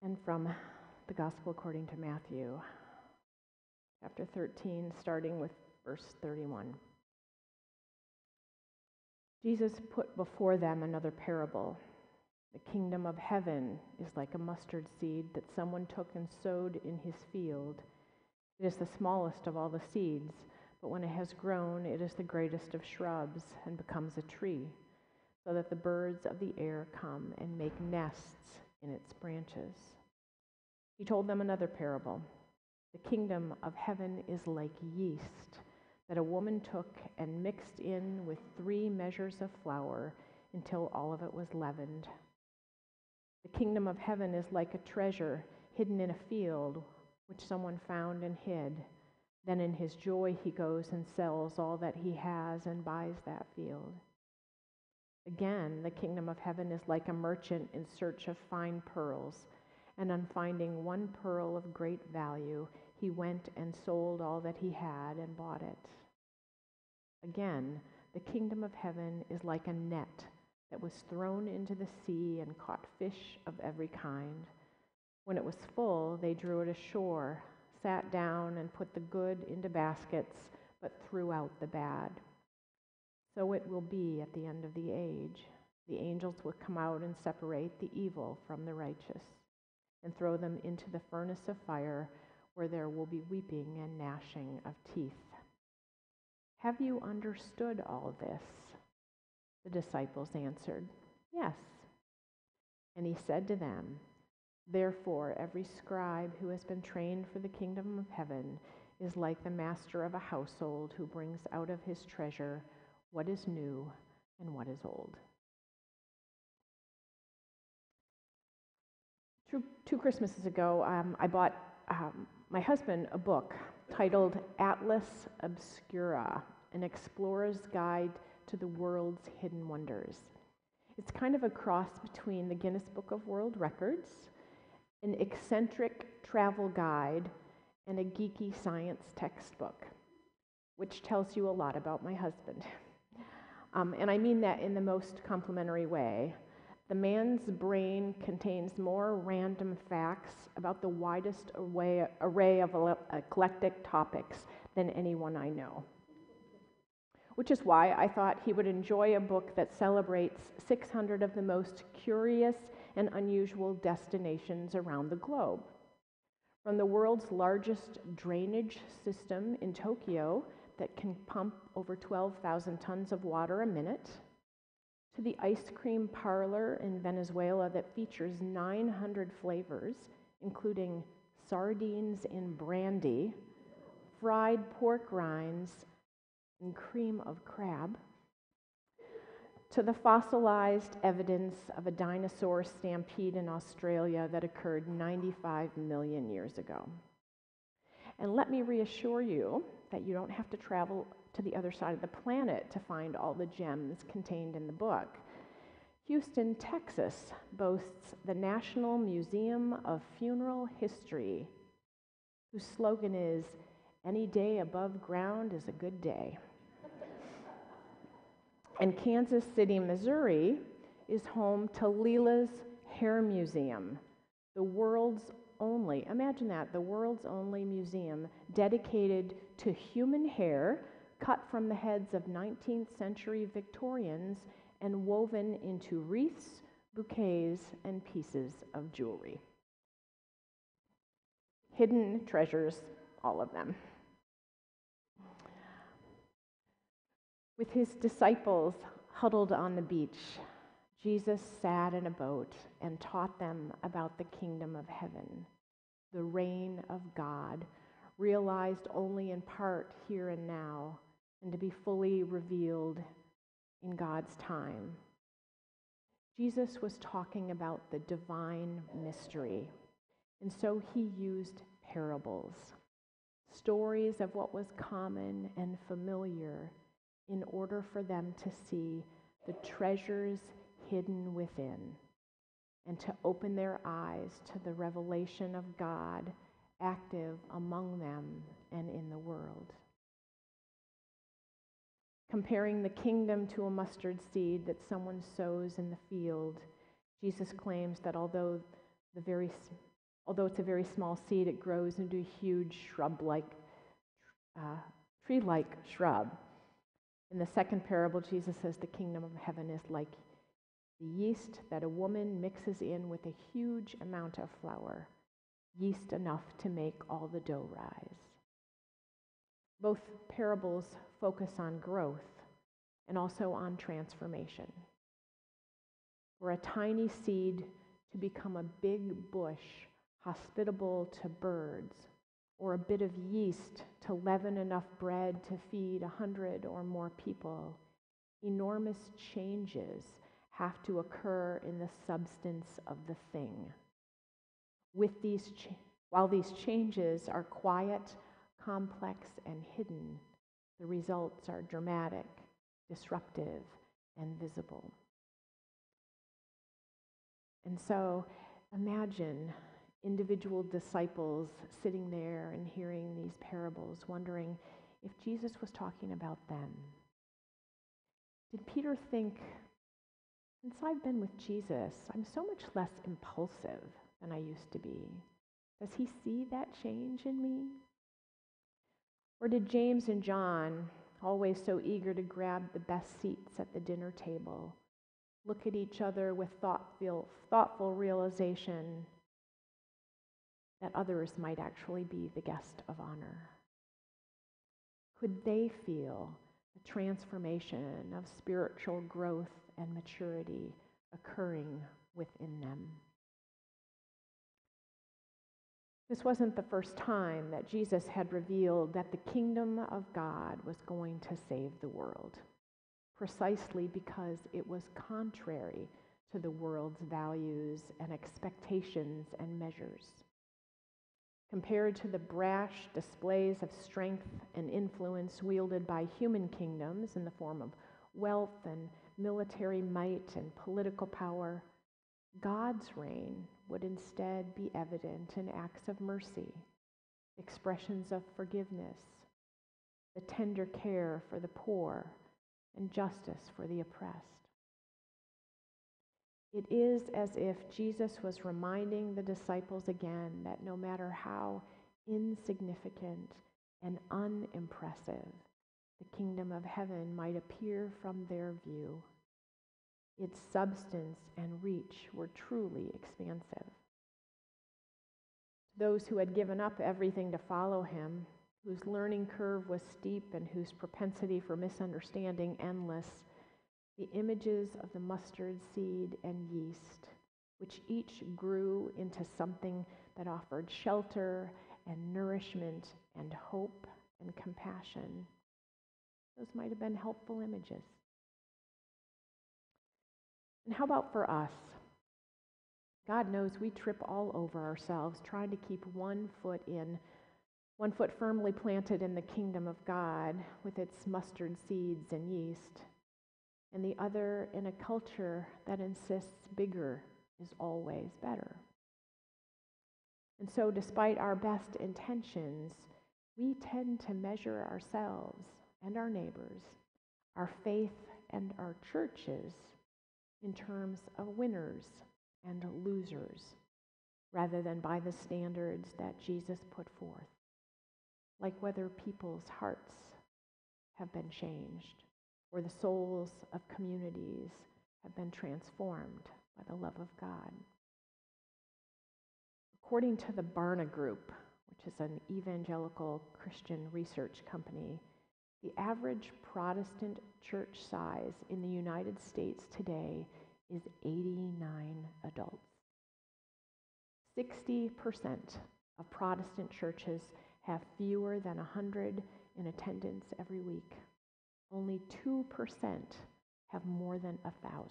And from the Gospel according to Matthew, chapter 13, starting with verse 31. Jesus put before them another parable. The kingdom of heaven is like a mustard seed that someone took and sowed in his field. It is the smallest of all the seeds, but when it has grown, it is the greatest of shrubs and becomes a tree, so that the birds of the air come and make nests in its branches. He told them another parable. The kingdom of heaven is like yeast that a woman took and mixed in with 3 measures of flour until all of it was leavened. The kingdom of heaven is like a treasure hidden in a field, which someone found and hid. Then in his joy he goes and sells all that he has and buys that field. Again, the kingdom of heaven is like a merchant in search of fine pearls, and on finding one pearl of great value, he went and sold all that he had and bought it. Again, the kingdom of heaven is like a net that was thrown into the sea and caught fish of every kind. When it was full, they drew it ashore, sat down, and put the good into baskets, but threw out the bad. So it will be at the end of the age. The angels will come out and separate the evil from the righteous, and throw them into the furnace of fire, where there will be weeping and gnashing of teeth. Have you understood all this? The disciples answered, Yes. And he said to them, Therefore, every scribe who has been trained for the kingdom of heaven is like the master of a household who brings out of his treasure what is new and what is old. Two Christmases ago, I bought my husband a book titled Atlas Obscura, an explorer's guide to the world's hidden wonders. It's kind of a cross between the Guinness Book of World Records, an eccentric travel guide, and a geeky science textbook, which tells you a lot about my husband. And I mean that in the most complimentary way. The man's brain contains more random facts about the widest array of eclectic topics than anyone I know. Which is why I thought he would enjoy a book that celebrates 600 of the most curious and unusual destinations around the globe. From the world's largest drainage system in Tokyo that can pump over 12,000 tons of water a minute, to the ice cream parlor in Venezuela that features 900 flavors, including sardines in brandy, fried pork rinds, and cream of crab, to the fossilized evidence of a dinosaur stampede in Australia that occurred 95 million years ago. And let me reassure you that you don't have to travel to the other side of the planet to find all the gems contained in the book. Houston, Texas boasts the National Museum of Funeral History, whose slogan is, "Any day above ground is a good day." And Kansas City, Missouri is home to Leela's Hair Museum, the world's only, imagine that, the world's only museum dedicated to human hair cut from the heads of 19th century Victorians and woven into wreaths, bouquets, and pieces of jewelry. Hidden treasures, all of them. With his disciples huddled on the beach, Jesus sat in a boat and taught them about the kingdom of heaven, the reign of God, realized only in part here and now, and to be fully revealed in God's time. Jesus was talking about the divine mystery, and so he used parables, stories of what was common and familiar, in order for them to see the treasures hidden within, and to open their eyes to the revelation of God active among them and in the world. Comparing the kingdom to a mustard seed that someone sows in the field, Jesus claims that although the very Although it's a very small seed, it grows into a huge tree-like shrub. In the second parable, Jesus says the kingdom of heaven is like the yeast that a woman mixes in with a huge amount of flour, yeast enough to make all the dough rise. Both parables focus on growth and also on transformation. For a tiny seed to become a big bush, hospitable to birds, or a bit of yeast to leaven enough bread to feed 100 or more people, enormous changes have to occur in the substance of the thing. While these changes are quiet, complex, and hidden, the results are dramatic, disruptive, and visible. And so imagine individual disciples sitting there and hearing these parables, wondering if Jesus was talking about them. Did Peter think, since I've been with Jesus, I'm so much less impulsive than I used to be? Does he see that change in me? Or did James and John, always so eager to grab the best seats at the dinner table, look at each other with thoughtful realization that others might actually be the guest of honor? Could they feel the transformation of spiritual growth and maturity occurring within them? This wasn't the first time that Jesus had revealed that the kingdom of God was going to save the world, precisely because it was contrary to the world's values and expectations and measures. Compared to the brash displays of strength and influence wielded by human kingdoms in the form of wealth and military might and political power, God's reign would instead be evident in acts of mercy, expressions of forgiveness, the tender care for the poor, and justice for the oppressed. It is as if Jesus was reminding the disciples again that no matter how insignificant and unimpressive the kingdom of heaven might appear from their view, its substance and reach were truly expansive. Those who had given up everything to follow him, whose learning curve was steep and whose propensity for misunderstanding endless, the images of the mustard seed and yeast, which each grew into something that offered shelter and nourishment and hope and compassion, those might have been helpful images. And how about for us? God knows we trip all over ourselves trying to keep one foot firmly planted in the kingdom of God with its mustard seeds and yeast, and the other in a culture that insists bigger is always better. And so despite our best intentions, we tend to measure ourselves and our neighbors, our faith and our churches, in terms of winners and losers, rather than by the standards that Jesus put forth, like whether people's hearts have been changed or the souls of communities have been transformed by the love of God. According to the Barna Group, which is an evangelical Christian research company, the average Protestant church size in the United States today is 89 adults. 60% of Protestant churches have fewer than 100 in attendance every week. Only 2% have more than 1,000.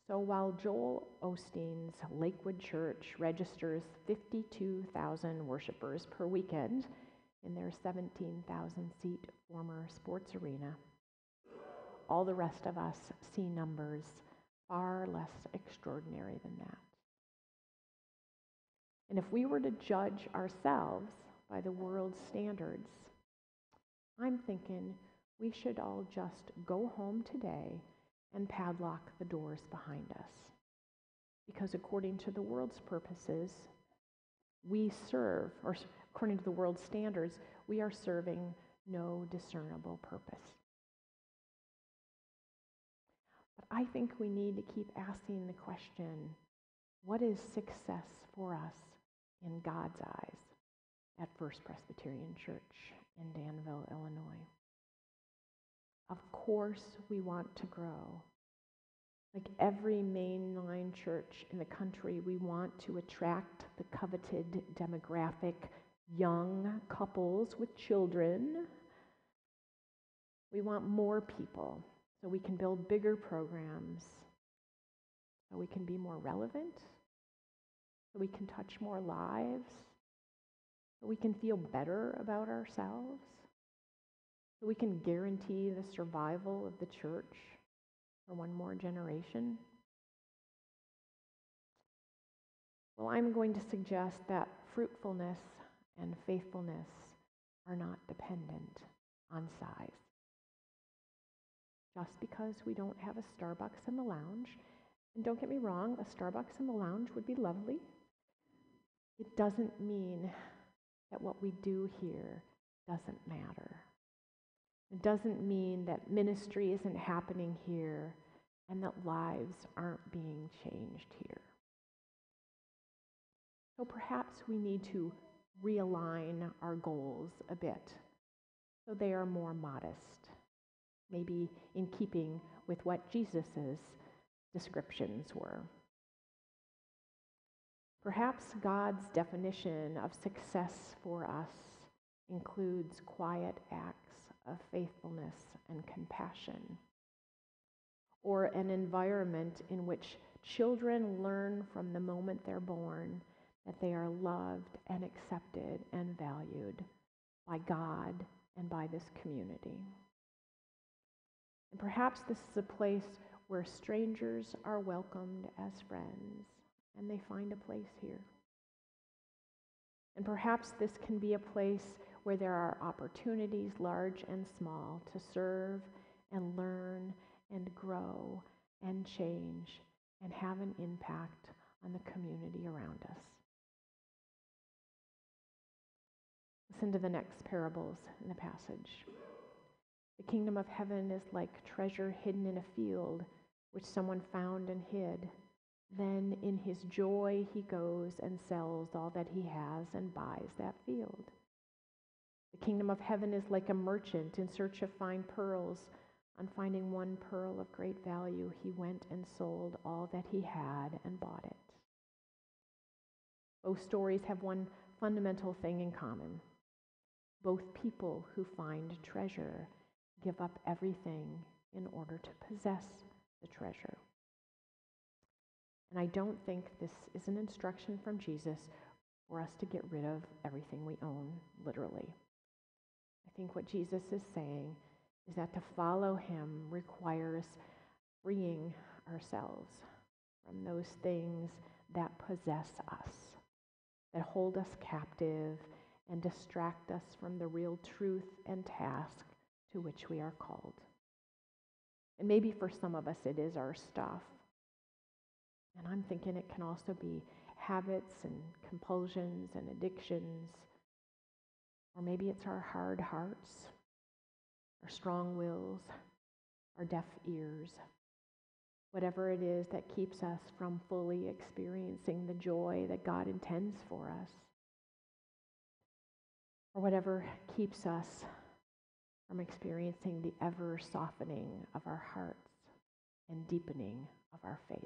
So while Joel Osteen's Lakewood Church registers 52,000 worshipers per weekend in their 17,000-seat former sports arena, all the rest of us see numbers far less extraordinary than that. And if we were to judge ourselves by the world's standards, I'm thinking we should all just go home today and padlock the doors behind us, because according to the world's purposes, we serve, or according to the world's standards, we are serving no discernible purpose. But I think we need to keep asking the question, what is success for us in God's eyes at First Presbyterian Church in Danville, Illinois? Of course, we want to grow. Like every mainline church in the country, we want to attract the coveted demographic, young couples with children. We want more people so we can build bigger programs, so we can be more relevant, so we can touch more lives, so we can feel better about ourselves, so we can guarantee the survival of the church for one more generation. Well, I'm going to suggest that fruitfulness and faithfulness are not dependent on size. Just because we don't have a Starbucks in the lounge, and don't get me wrong, a Starbucks in the lounge would be lovely, it doesn't mean that what we do here doesn't matter. It doesn't mean that ministry isn't happening here and that lives aren't being changed here. So perhaps we need to realign our goals a bit so they are more modest, maybe in keeping with what Jesus's descriptions were. Perhaps God's definition of success for us includes quiet acts of faithfulness and compassion, or an environment in which children learn from the moment they're born that they are loved and accepted and valued by God and by this community. And perhaps this is a place where strangers are welcomed as friends, and they find a place here. And perhaps this can be a place where there are opportunities, large and small, to serve and learn and grow and change and have an impact on the community around us. Listen to the next parables in the passage. The kingdom of heaven is like treasure hidden in a field, which someone found and hid. Then in his joy he goes and sells all that he has and buys that field. The kingdom of heaven is like a merchant in search of fine pearls. On finding one pearl of great value, he went and sold all that he had and bought it. Both stories have one fundamental thing in common. Both people who find treasure give up everything in order to possess the treasure. And I don't think this is an instruction from Jesus for us to get rid of everything we own, literally. I think what Jesus is saying is that to follow him requires freeing ourselves from those things that possess us, that hold us captive and distract us from the real truth and task to which we are called. And maybe for some of us it is our stuff. And I'm thinking it can also be habits and compulsions and addictions. Or maybe it's our hard hearts, our strong wills, our deaf ears. Whatever it is that keeps us from fully experiencing the joy that God intends for us. Or whatever keeps us from experiencing the ever softening of our hearts and deepening of our faith.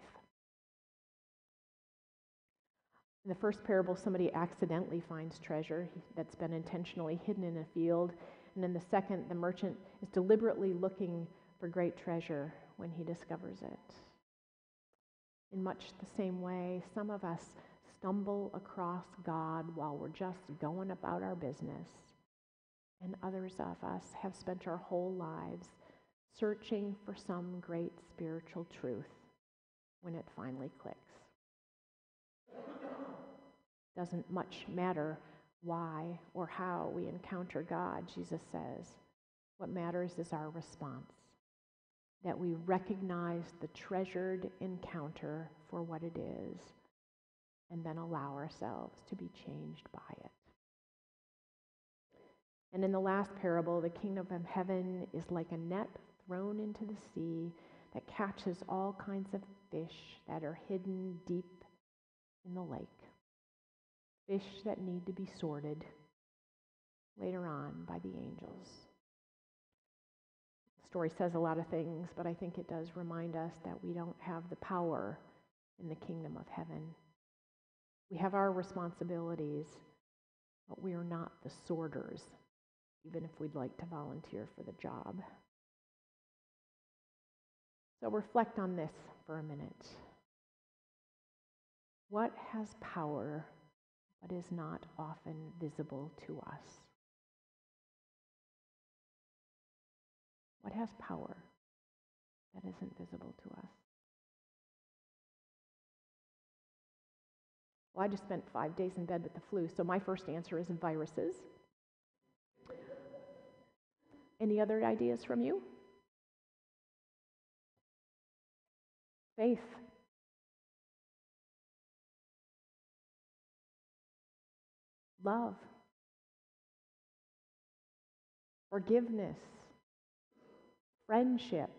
In the first parable, somebody accidentally finds treasure that's been intentionally hidden in a field. And in the second, the merchant is deliberately looking for great treasure when he discovers it. In much the same way, some of us stumble across God while we're just going about our business. And others of us have spent our whole lives searching for some great spiritual truth when it finally clicks. Doesn't much matter why or how we encounter God, Jesus says. What matters is our response. that we recognize the treasured encounter for what it is, and then allow ourselves to be changed by it. And in the last parable, the kingdom of heaven is like a net thrown into the sea that catches all kinds of fish that are hidden deep in the lake. Fish that need to be sorted later on by the angels. The story says a lot of things, but I think it does remind us that we don't have the power in the kingdom of heaven. We have our responsibilities, but we are not the sorters, even if we'd like to volunteer for the job. So reflect on this for a minute. What has power but is not often visible to us? What has power that isn't visible to us? Well, I just spent 5 days in bed with the flu, so my first answer is viruses. Any other ideas from you? Faith. Love. Forgiveness. Friendship.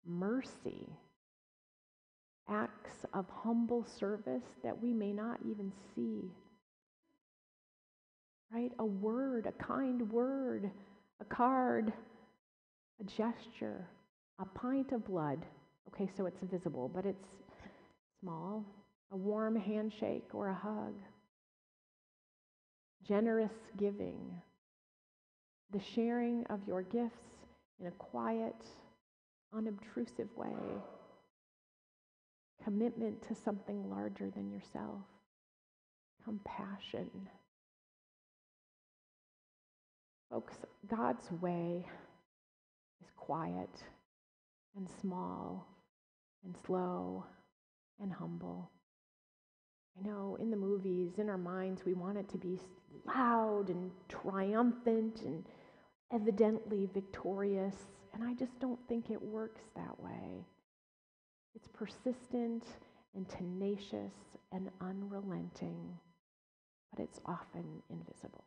Mercy. Acts of humble service that we may not even see. Right? A word, a kind word, a card, a gesture, a pint of blood. Okay, so it's visible, but it's small. A warm handshake or a hug. Generous giving. The sharing of your gifts in a quiet, unobtrusive way. Commitment to something larger than yourself. Compassion. Folks, God's way is quiet and small and slow and humble. I know in the movies, in our minds, we want it to be loud and triumphant and evidently victorious, and I just don't think it works that way. It's persistent and tenacious and unrelenting, but it's often invisible.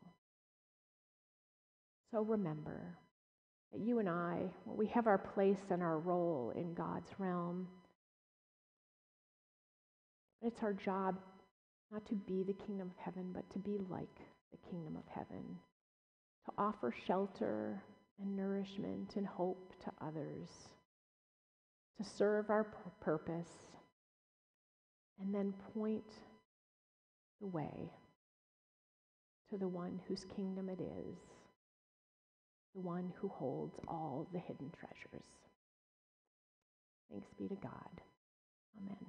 So remember that you and I, we have our place and our role in God's realm. It's our job not to be the kingdom of heaven, but to be like the kingdom of heaven, to offer shelter and nourishment and hope to others, to serve our purpose, and then point the way to the one whose kingdom it is, the one who holds all the hidden treasures. Thanks be to God. Amen.